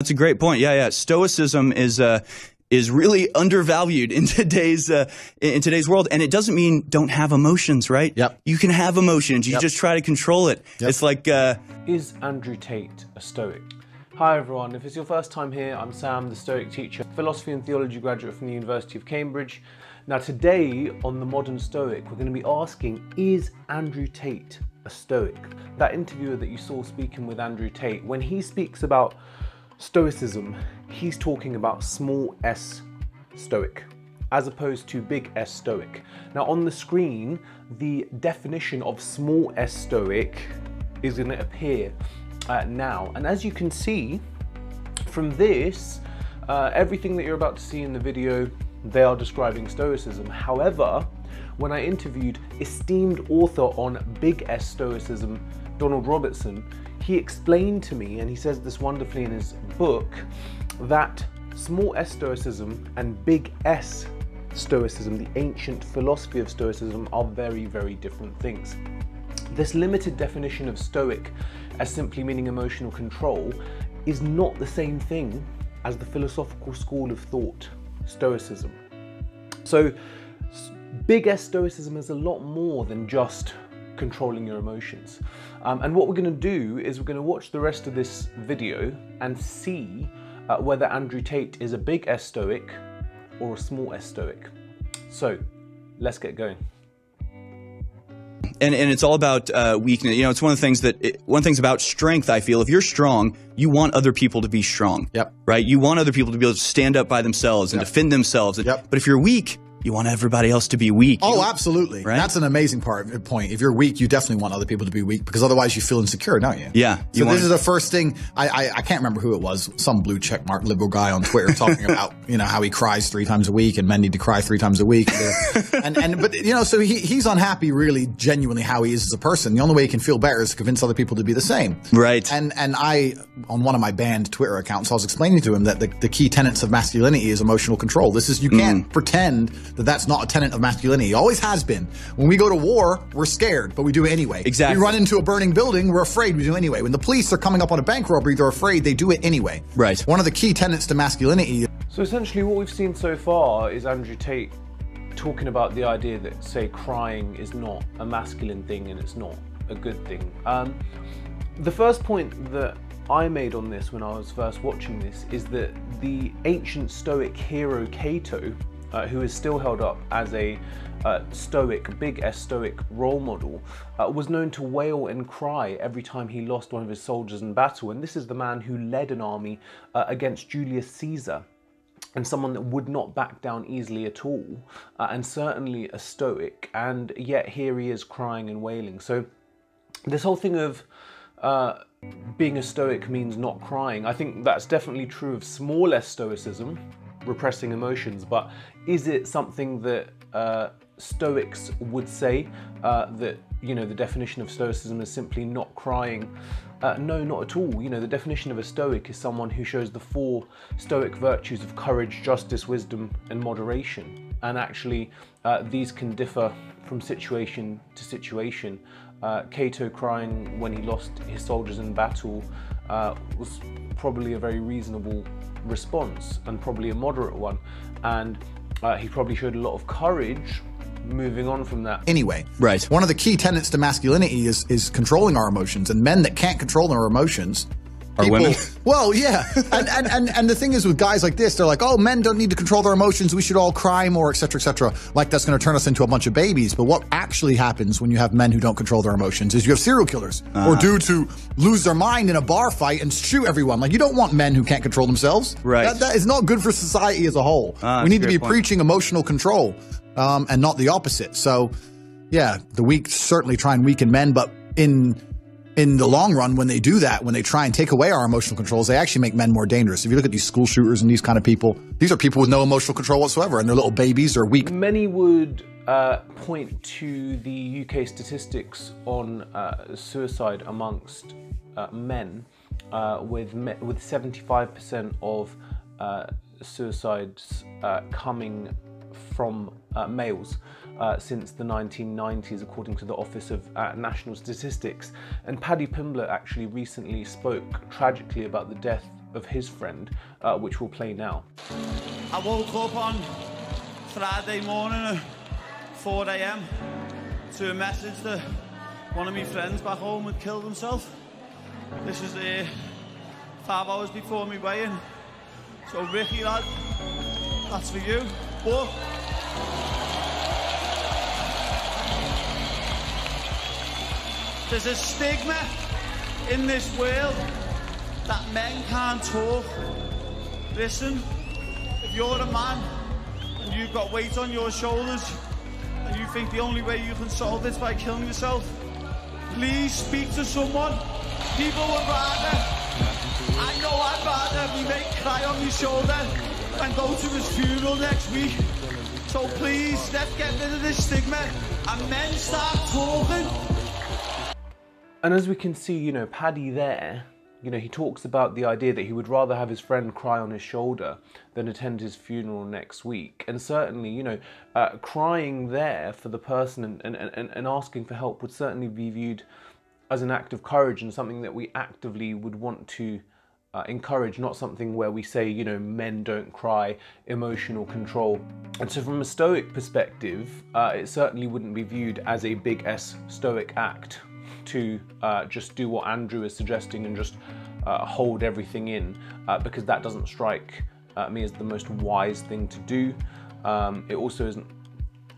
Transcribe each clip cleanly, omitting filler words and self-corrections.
That's a great point. Yeah. Stoicism is really undervalued in today's world, and it doesn't mean don't have emotions, right? Yep. You can have emotions. You just try to control it. Yep. It's like Is Andrew Tate a Stoic? Hi everyone, if it's your first time here, I'm Sam, the Stoic Teacher, philosophy and theology graduate from the University of Cambridge. Now today on The Modern Stoic, we're going to be asking, is Andrew Tate a Stoic? That interviewer that you saw speaking with Andrew Tate, when he speaks about Stoicism, he's talking about small s Stoic, as opposed to big S Stoic. Now on the screen, the definition of small s Stoic is going to appear now. And as you can see from this, everything that you're about to see in the video, they are describing Stoicism. However, when I interviewed esteemed author on Big S Stoicism, Donald Robertson, he explained to me, and he says this wonderfully in his book, that small s Stoicism and big S Stoicism, the ancient philosophy of Stoicism, are very, very different things. This limited definition of Stoic as simply meaning emotional control is not the same thing as the philosophical school of thought, Stoicism. So big S Stoicism is a lot more than just controlling your emotions. And what we're going to do is we're going to watch the rest of this video and see whether Andrew Tate is a big S Stoic or a small s Stoic. So let's get going. And it's all about weakness. You know, it's one of the things about strength. I feel if you're strong, you want other people to be strong. Yep. Right. You want other people to be able to stand up by themselves and defend themselves. Yep. But if you're weak, you want everybody else to be weak. Oh, absolutely. Right? That's an amazing point. If you're weak, you definitely want other people to be weak because otherwise you feel insecure, don't you? Yeah. So this is the first thing. I can't remember who it was. Some blue checkmark liberal guy on Twitter talking about how he cries 3 times a week and men need to cry 3 times a week. But so he's unhappy really genuinely how he is as a person. The only way he can feel better is to convince other people to be the same. Right. And I on one of my banned Twitter accounts, I was explaining to him that the key tenets of masculinity is emotional control. This is you can't pretend that that's not a tenet of masculinity. It always has been. When we go to war, we're scared, but we do it anyway. Exactly. We run into a burning building, we're afraid, we do it anyway. When the police are coming up on a bank robbery, they're afraid, they do it anyway. Right. One of the key tenets to masculinity. So essentially what we've seen so far is Andrew Tate talking about the idea that, say, crying is not a masculine thing and it's not a good thing. The first point that I made on this when I was first watching this is that the ancient Stoic hero Cato, who is still held up as a Stoic, big S Stoic role model, was known to wail and cry every time he lost one of his soldiers in battle. And this is the man who led an army against Julius Caesar, and someone that would not back down easily at all, and certainly a Stoic, and yet here he is crying and wailing. So this whole thing of being a Stoic means not crying, I think that's definitely true of small s Stoicism, repressing emotions, but is it something that Stoics would say that the definition of Stoicism is simply not crying? No, not at all. The definition of a Stoic is someone who shows the 4 Stoic virtues of courage, justice, wisdom, and moderation. And actually, these can differ from situation to situation. Cato crying when he lost his soldiers in battle was probably a very reasonable response and probably a moderate one, and he probably showed a lot of courage moving on from that. Anyway, right. One of the key tenets to masculinity is controlling our emotions, and men that can't control their emotions are women. Well, yeah, and the thing is with guys like this, they're like, oh, men don't need to control their emotions. We should all cry more, etc., etc. Like that's going to turn us into a bunch of babies. But what actually happens when you have men who don't control their emotions is you have serial killers or dudes who lose their mind in a bar fight and shoot everyone. Like you don't want men who can't control themselves. Right. That is not good for society as a whole. We need to be preaching emotional control and not the opposite. So, yeah, the weak certainly try and weaken men, but in the long run, when they do that, when they try and take away our emotional controls, they actually make men more dangerous. If you look at these school shooters and these kind of people, these are people with no emotional control whatsoever, and they're little babies or weak. Many would point to the UK statistics on suicide amongst men, with 75% of suicides coming from males since the 1990s, according to the Office of National Statistics. And Paddy Pimblett actually recently spoke tragically about the death of his friend, which we'll play now. I woke up on Friday morning at 4 AM to a message that one of my friends back home had killed himself. This is 5 hours before my weigh-in. So Ricky, lad, that's for you. But there's a stigma in this world that men can't talk. Listen, if you're a man and you've got weight on your shoulders and you think the only way you can solve this by killing yourself, please speak to someone. People would rather, I know I'd rather be made cry on my shoulder and go to his funeral next week. So please, let's get rid of this stigma and men start talking. And as we can see, you know, Paddy there, you know, he talks about the idea that he would rather have his friend cry on his shoulder than attend his funeral next week. And certainly, you know, crying there for the person and asking for help would certainly be viewed as an act of courage and something that we actively would want to encourage, not something where we say, you know, men don't cry, emotional control. And so from a Stoic perspective, it certainly wouldn't be viewed as a big S Stoic act to just do what Andrew is suggesting and just hold everything in, because that doesn't strike me as the most wise thing to do. It also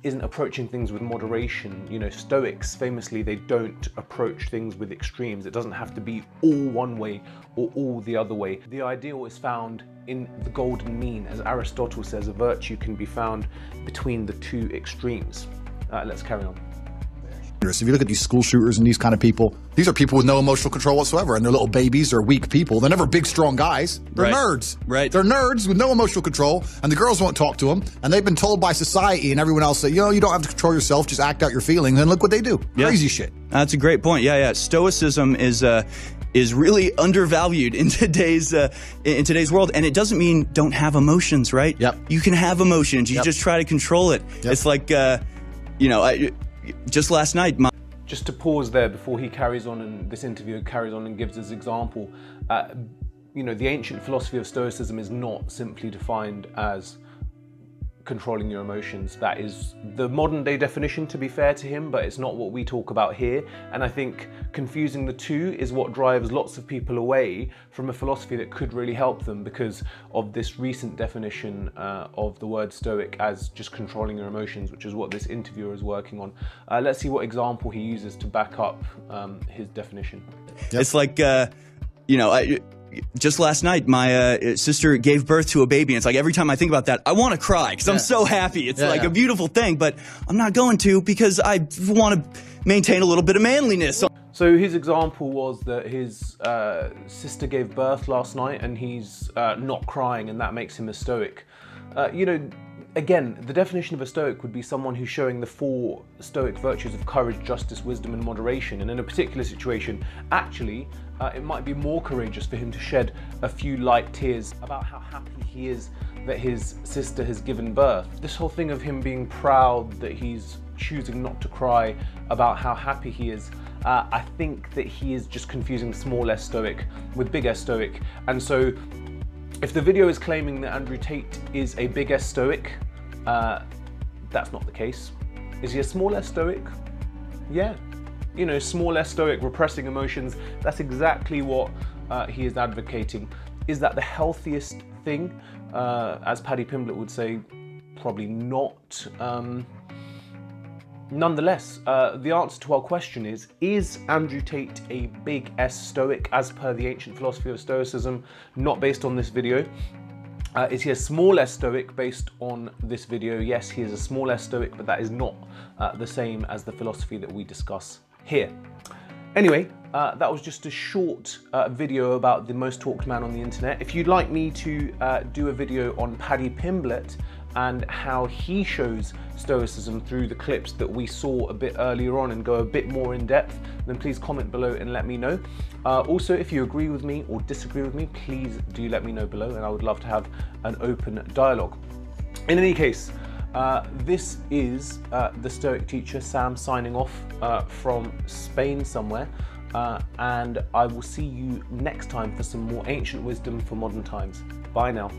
isn't approaching things with moderation. You know, Stoics famously, they don't approach things with extremes. It doesn't have to be all one way or all the other way. The ideal is found in the golden mean. As Aristotle says, a virtue can be found between the two extremes. Let's carry on. If you look at these school shooters and these kind of people, these are people with no emotional control whatsoever, and they're little babies, they're weak people. They're never big, strong guys. They're nerds. Right. They're nerds with no emotional control, and the girls won't talk to them, and they've been told by society and everyone else that, you know, you don't have to control yourself, just act out your feelings, and look what they do. Yeah. Crazy shit. That's a great point. Yeah. Stoicism is really undervalued in today's world, and it doesn't mean don't have emotions, right? Yep. You can have emotions. You just try to control it. Yep. It's like, you know, just last night, just to pause there before he carries on and this interview carries on and gives his example, you know, the ancient philosophy of Stoicism is not simply defined as controlling your emotions. That is the modern day definition, to be fair to him, but it's not what we talk about here. And I think confusing the two is what drives lots of people away from a philosophy that could really help them, because of this recent definition of the word Stoic as just controlling your emotions, which is what this interviewer is working on. Let's see what example he uses to back up his definition. Yep. It's like, you know, just last night, my sister gave birth to a baby, and it's like every time I think about that, I want to cry because I'm so happy. It's like a beautiful thing, but I'm not going to because I want to maintain a little bit of manliness. So his example was that his sister gave birth last night and he's not crying, and that makes him a Stoic. You know, again, the definition of a Stoic would be someone who's showing the 4 Stoic virtues of courage, justice, wisdom, and moderation. And in a particular situation, actually, it might be more courageous for him to shed a few light tears about how happy he is that his sister has given birth. This whole thing of him being proud that he's choosing not to cry about how happy he is, I think that he is just confusing small s Stoic with big S Stoic. And so if the video is claiming that Andrew Tate is a big S Stoic, that's not the case. Is he a small s Stoic? Yeah. You know, small s Stoic, repressing emotions, that's exactly what he is advocating. Is that the healthiest thing? As Paddy Pimblett would say, probably not. Nonetheless, the answer to our question is Andrew Tate a big S Stoic as per the ancient philosophy of Stoicism, not based on this video? Is he a small s Stoic based on this video? Yes, he is a small s Stoic, but that is not the same as the philosophy that we discuss here. Anyway, that was just a short video about the most talked man on the internet. If you'd like me to do a video on Paddy Pimblett and how he shows Stoicism through the clips that we saw a bit earlier on and go a bit more in depth, then please comment below and let me know. Also, if you agree with me or disagree with me, please do let me know below, and I would love to have an open dialogue. In any case, this is the Stoic Teacher, Sam, signing off from Spain somewhere. and I will see you next time for some more ancient wisdom for modern times. Bye now.